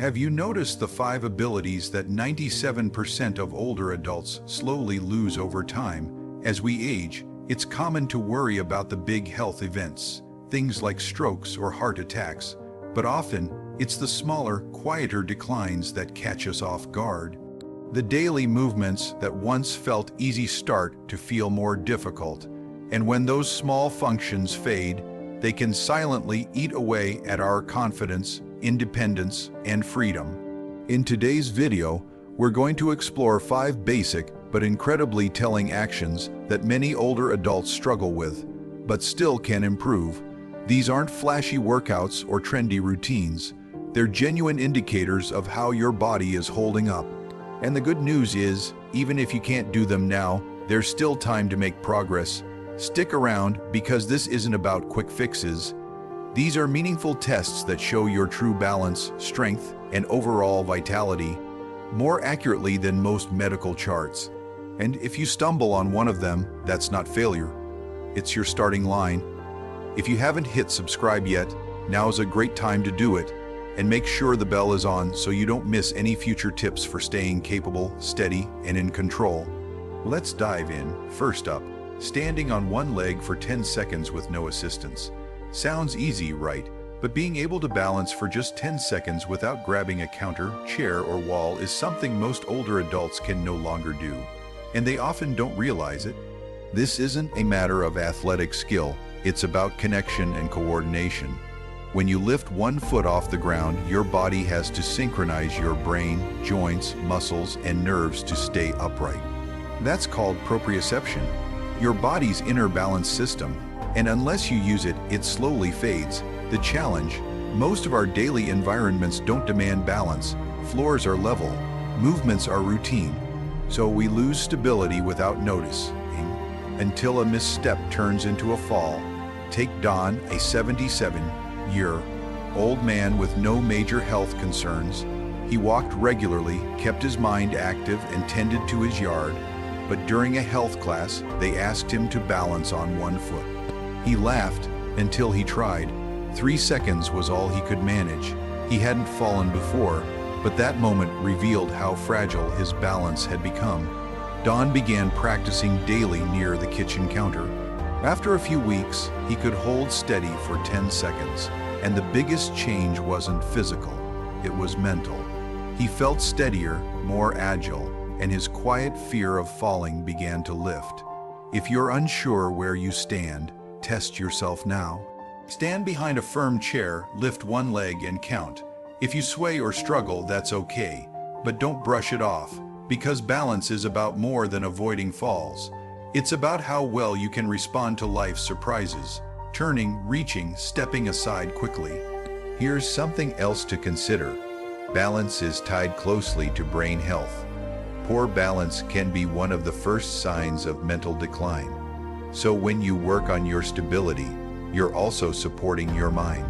Have you noticed the 5 abilities that 97% of older adults slowly lose over time? As we age, it's common to worry about the big health events, things like strokes or heart attacks, but often it's the smaller, quieter declines that catch us off guard. The daily movements that once felt easy start to feel more difficult, and when those small functions fade, they can silently eat away at our confidence, independence, and freedom. In today's video, we're going to explore 5 basic but incredibly telling actions that many older adults struggle with, but still can improve. These aren't flashy workouts or trendy routines. They're genuine indicators of how your body is holding up. And the good news is, even if you can't do them now, there's still time to make progress. Stick around, because this isn't about quick fixes. These are meaningful tests that show your true balance, strength, and overall vitality, more accurately than most medical charts. And if you stumble on one of them, that's not failure. It's your starting line. If you haven't hit subscribe yet, now's a great time to do it. And make sure the bell is on so you don't miss any future tips for staying capable, steady, and in control. Let's dive in. First up, standing on one leg for 10 seconds with no assistance. Sounds easy, right? But being able to balance for just 10 seconds without grabbing a counter, chair, or wall is something most older adults can no longer do. And they often don't realize it. This isn't a matter of athletic skill, it's about connection and coordination. When you lift one foot off the ground, your body has to synchronize your brain, joints, muscles, and nerves to stay upright. That's called proprioception, your body's inner balance system. And unless you use it, it slowly fades. The challenge: most of our daily environments don't demand balance. Floors are level, movements are routine. So we lose stability without noticing, until a misstep turns into a fall. Take Don, a 77-year-old man with no major health concerns. He walked regularly, kept his mind active, and tended to his yard. But during a health class, they asked him to balance on one foot. He laughed until he tried. 3 seconds was all he could manage. He hadn't fallen before, but that moment revealed how fragile his balance had become. Don began practicing daily near the kitchen counter. After a few weeks, he could hold steady for 10 seconds. And the biggest change wasn't physical, it was mental. He felt steadier, more agile, and his quiet fear of falling began to lift. If you're unsure where you stand, test yourself now. Stand behind a firm chair, lift one leg, and count. If you sway or struggle, that's okay, but don't brush it off, because balance is about more than avoiding falls. It's about how well you can respond to life's surprises, turning, reaching, stepping aside quickly. Here's something else to consider. Balance is tied closely to brain health. Poor balance can be one of the first signs of mental decline. So when you work on your stability, you're also supporting your mind.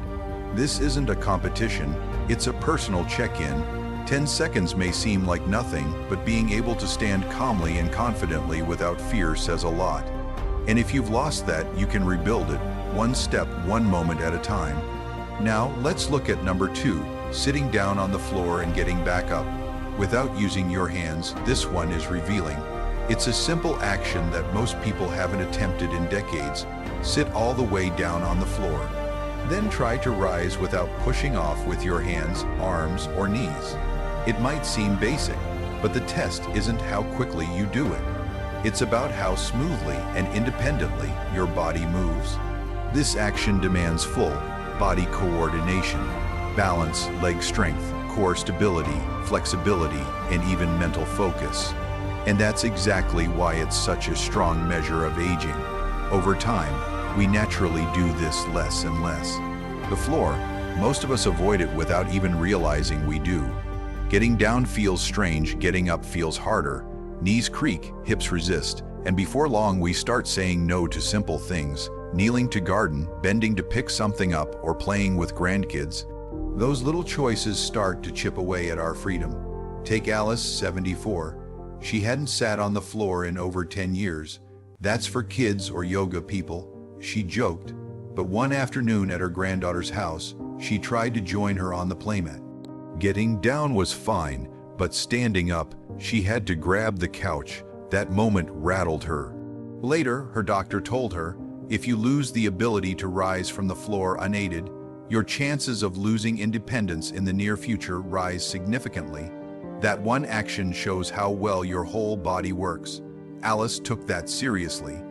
This isn't a competition, it's a personal check-in. 10 seconds may seem like nothing, but being able to stand calmly and confidently without fear says a lot. And if you've lost that, you can rebuild it, one step, one moment at a time. Now, let's look at number 2, sitting down on the floor and getting back up. Without using your hands, this one is revealing. It's a simple action that most people haven't attempted in decades. Sit all the way down on the floor. Then try to rise without pushing off with your hands, arms, or knees. It might seem basic, but the test isn't how quickly you do it. It's about how smoothly and independently your body moves. This action demands full body coordination, balance, leg strength, core stability, flexibility, and even mental focus. And that's exactly why it's such a strong measure of aging. Over time, we naturally do this less and less. The floor, most of us avoid it without even realizing we do. Getting down feels strange, getting up feels harder. Knees creak, hips resist, and before long we start saying no to simple things, kneeling to garden, bending to pick something up, or playing with grandkids. Those little choices start to chip away at our freedom. Take Alice, 74. She hadn't sat on the floor in over 10 years. That's for kids or yoga people, she joked. But one afternoon at her granddaughter's house, she tried to join her on the playmat. Getting down was fine, but standing up, she had to grab the couch. That moment rattled her. Later, her doctor told her, if you lose the ability to rise from the floor unaided, your chances of losing independence in the near future rise significantly. That one action shows how well your whole body works. Alice took that seriously.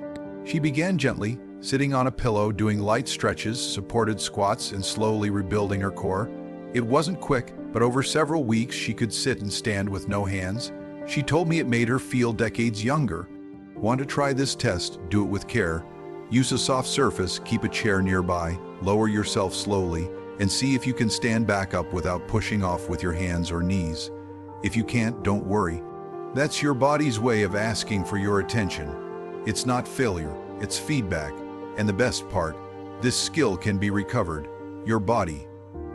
She began gently, sitting on a pillow, doing light stretches, supported squats, and slowly rebuilding her core. It wasn't quick, but over several weeks she could sit and stand with no hands. She told me it made her feel decades younger. Want to try this test? Do it with care. Use a soft surface, keep a chair nearby, lower yourself slowly, and see if you can stand back up without pushing off with your hands or knees. If you can't, don't worry. That's your body's way of asking for your attention. It's not failure, it's feedback. And the best part, this skill can be recovered. Your body,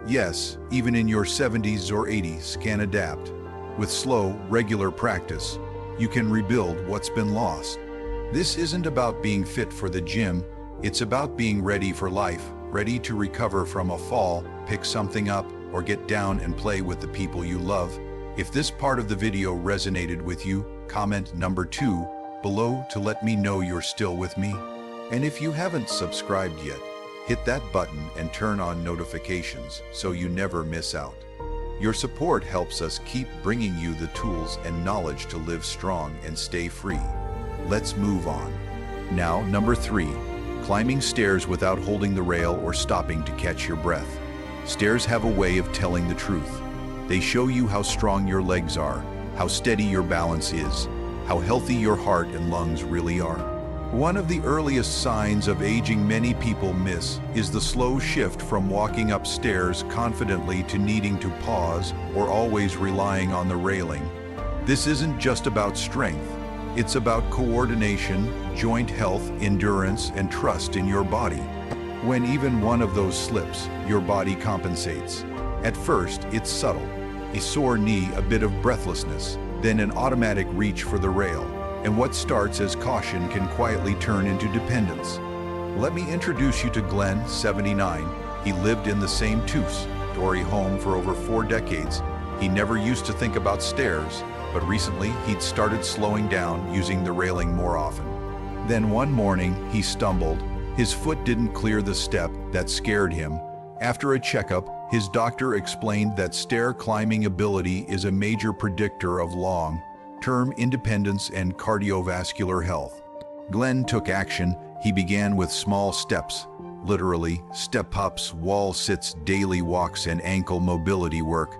yes, even in your 70s or 80s, can adapt. With slow, regular practice, you can rebuild what's been lost. This isn't about being fit for the gym, it's about being ready for life, ready to recover from a fall, pick something up, or get down and play with the people you love. If this part of the video resonated with you, comment number 2 below to let me know you're still with me. And if you haven't subscribed yet, hit that button and turn on notifications so you never miss out. Your support helps us keep bringing you the tools and knowledge to live strong and stay free. Let's move on. Now, number 3, climbing stairs without holding the rail or stopping to catch your breath. Stairs have a way of telling the truth. They show you how strong your legs are, how steady your balance is, how healthy your heart and lungs really are. One of the earliest signs of aging many people miss is the slow shift from walking upstairs confidently to needing to pause or always relying on the railing. This isn't just about strength. It's about coordination, joint health, endurance, and trust in your body. When even one of those slips, your body compensates. At first, it's subtle. A sore knee, a bit of breathlessness, then an automatic reach for the rail. And what starts as caution can quietly turn into dependence. Let me introduce you to Glenn, 79. He lived in the same two-story home for over 4 decades. He never used to think about stairs, but recently he'd started slowing down, using the railing more often. Then one morning, he stumbled. His foot didn't clear the step. That scared him. After a checkup, his doctor explained that stair climbing ability is a major predictor of long-term independence and cardiovascular health. Glenn took action. He began with small steps, literally step-ups, wall sits, daily walks, and ankle mobility work.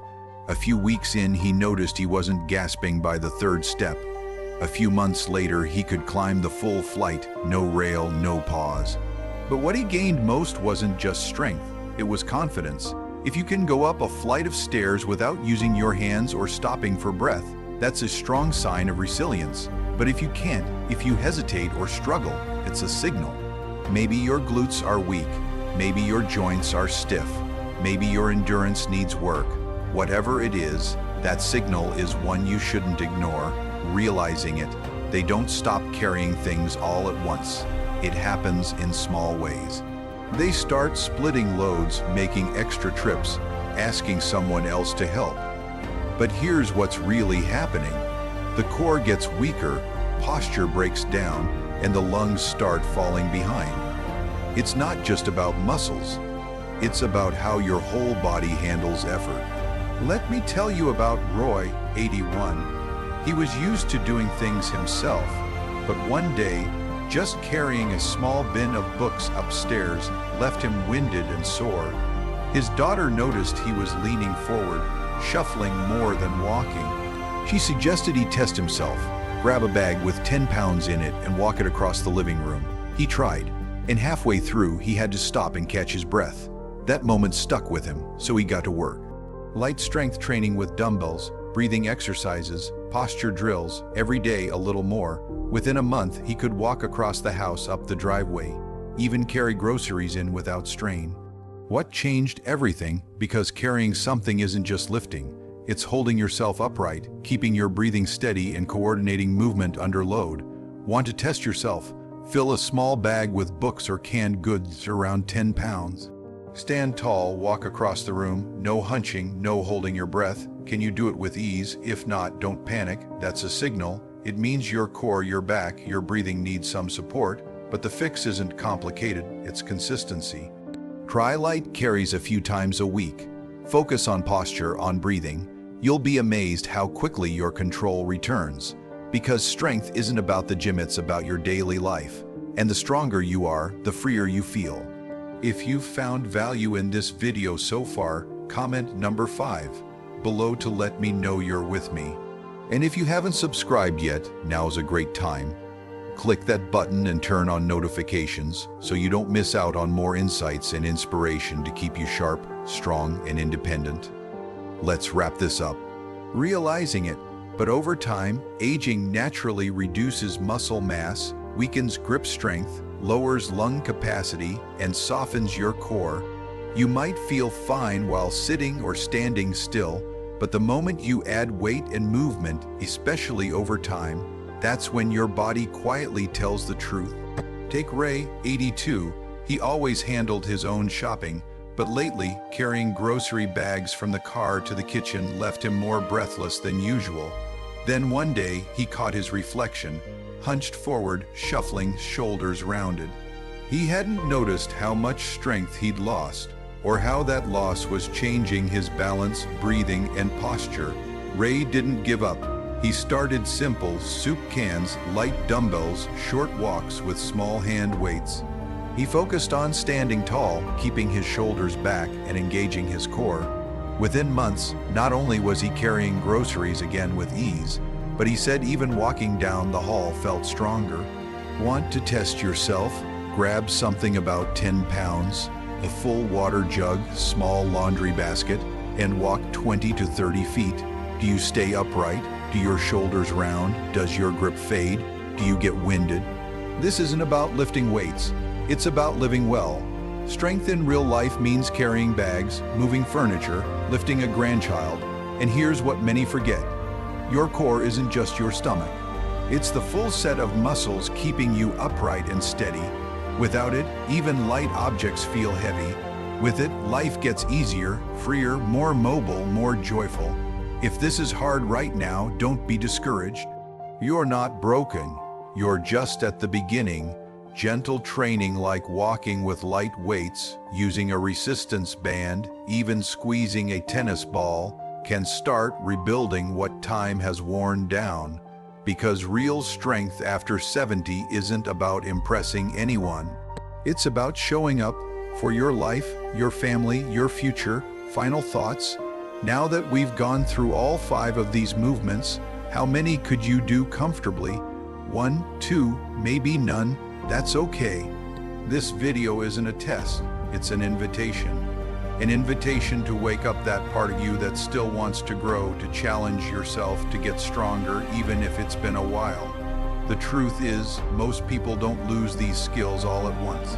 A few weeks in, he noticed he wasn't gasping by the 3rd step. A few months later, he could climb the full flight, no rail, no pause. But what he gained most wasn't just strength, it was confidence. If you can go up a flight of stairs without using your hands or stopping for breath, that's a strong sign of resilience. But if you can't, if you hesitate or struggle, it's a signal. Maybe your glutes are weak, maybe your joints are stiff, maybe your endurance needs work. Whatever it is, that signal is one you shouldn't ignore. Realizing it, they don't stop carrying things all at once. It happens in small ways. They start splitting loads, making extra trips, asking someone else to help. But here's what's really happening. The core gets weaker, posture breaks down, and the lungs start falling behind. It's not just about muscles. It's about how your whole body handles effort. Let me tell you about Roy, 81. He was used to doing things himself, but one day, just carrying a small bin of books upstairs left him winded and sore. His daughter noticed he was leaning forward, shuffling more than walking. She suggested he test himself, grab a bag with 10 pounds in it and walk it across the living room. He tried, and halfway through he had to stop and catch his breath. That moment stuck with him, so he got to work. Light strength training with dumbbells, breathing exercises, posture drills, every day a little more. Within a month, he could walk across the house, up the driveway, even carry groceries in without strain. What changed everything? Because carrying something isn't just lifting. It's holding yourself upright, keeping your breathing steady, and coordinating movement under load. Want to test yourself? Fill a small bag with books or canned goods around 10 pounds. Stand tall, walk across the room, no hunching, no holding your breath. Can you do it with ease? If not, don't panic. That's a signal. It means your core, your back, your breathing needs some support, but the fix isn't complicated, it's consistency. Try light carries a few times a week. Focus on posture, on breathing. You'll be amazed how quickly your control returns. Because strength isn't about the gym, it's about your daily life. And the stronger you are, the freer you feel. If you've found value in this video so far, comment number 5 below to let me know you're with me. And if you haven't subscribed yet, now's a great time. Click that button and turn on notifications so you don't miss out on more insights and inspiration to keep you sharp, strong, and independent. Let's wrap this up. Realizing it, but over time, aging naturally reduces muscle mass, weakens grip strength, lowers lung capacity, and softens your core. You might feel fine while sitting or standing still, but the moment you add weight and movement, especially over time, that's when your body quietly tells the truth. Take Ray, 82. He always handled his own shopping, but lately, carrying grocery bags from the car to the kitchen left him more breathless than usual. Then one day, he caught his reflection, hunched forward, shuffling, shoulders rounded. He hadn't noticed how much strength he'd lost, or how that loss was changing his balance, breathing, and posture. Ray didn't give up. He started simple: soup cans, light dumbbells, short walks with small hand weights. He focused on standing tall, keeping his shoulders back, and engaging his core. Within months, not only was he carrying groceries again with ease, but he said even walking down the hall felt stronger. Want to test yourself? Grab something about 10 pounds, a full water jug, small laundry basket, and walk 20 to 30 feet. Do you stay upright? Do your shoulders round? Does your grip fade? Do you get winded? This isn't about lifting weights. It's about living well. Strength in real life means carrying bags, moving furniture, lifting a grandchild. And here's what many forget. Your core isn't just your stomach. It's the full set of muscles keeping you upright and steady. Without it, even light objects feel heavy. With it, life gets easier, freer, more mobile, more joyful. If this is hard right now, don't be discouraged. You're not broken. You're just at the beginning. Gentle training like walking with light weights, using a resistance band, even squeezing a tennis ball, can start rebuilding what time has worn down. Because real strength after 70 isn't about impressing anyone. It's about showing up for your life, your family, your future. Final thoughts? Now that we've gone through all 5 of these movements, how many could you do comfortably? 1, 2, maybe none. That's okay. This video isn't a test, it's an invitation. An invitation to wake up that part of you that still wants to grow, to challenge yourself, to get stronger, even if it's been a while. The truth is, most people don't lose these skills all at once.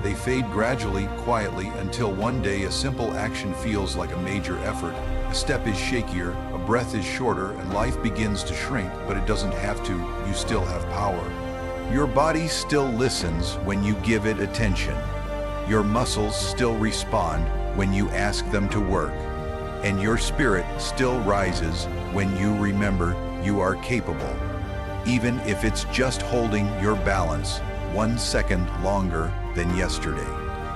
They fade gradually, quietly, until one day a simple action feels like a major effort. A step is shakier, a breath is shorter, and life begins to shrink, but it doesn't have to. You still have power. Your body still listens when you give it attention. Your muscles still respond when you ask them to work. And your spirit still rises when you remember you are capable. Even if it's just holding your balance 1 second longer than yesterday.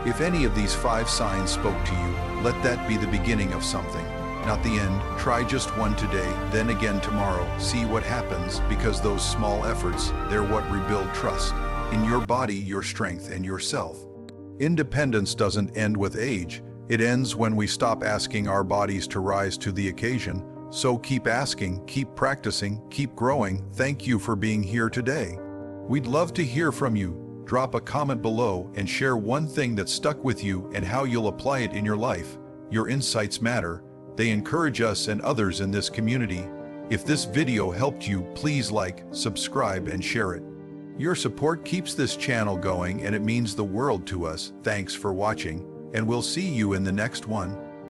If any of these 5 signs spoke to you, let that be the beginning of something, not the end. Try just one today, then again tomorrow. See what happens, because those small efforts, they're what rebuild trust in your body, your strength, and yourself. Independence doesn't end with age. It ends when we stop asking our bodies to rise to the occasion. So keep asking, keep practicing, keep growing. Thank you for being here today. We'd love to hear from you. Drop a comment below and share one thing that stuck with you and how you'll apply it in your life. Your insights matter. They encourage us and others in this community. If this video helped you, please like, subscribe, and share it. Your support keeps this channel going, and it means the world to us. Thanks for watching, and we'll see you in the next one.